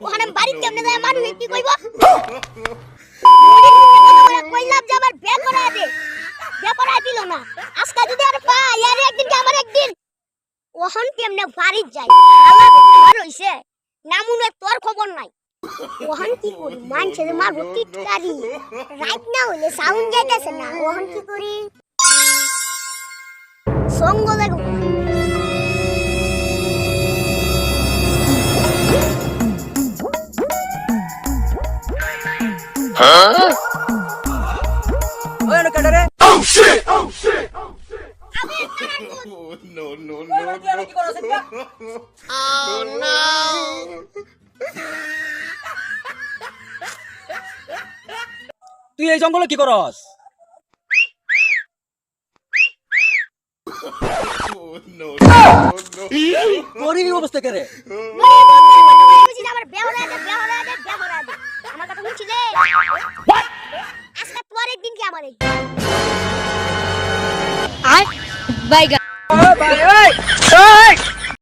ওখানে বাড়িতে কেমনে যায় মানুষ কি কইব কইলাম যে আমার বিয়ে করা দে বিয়ে করা দিল না আজকে যদি আর পাই আর একদিন কি আমার একদিন ওহন কেমনে বাড়ি যায় আমার ঘর হইছে নামুনে তোর খবর নাই ওহন কি করি মানছে যে মারবো টিটকারি রাইট না হইলে সাউন্ড যাইতেছে না ওহন কি করি সঙ্গ দেখো ওই না কাটারে ও শিট No, no, ওই no, তুই কি করছ এটা Oh no! তুই এই জঙ্গলে কি করস no, no, no. তোর এই অবস্থা করে আমার বেহরা দে আমার কথা শুনছিস রে আজকে তোর একদিন কি আমার একদিন আর বাইগা ভাই ওই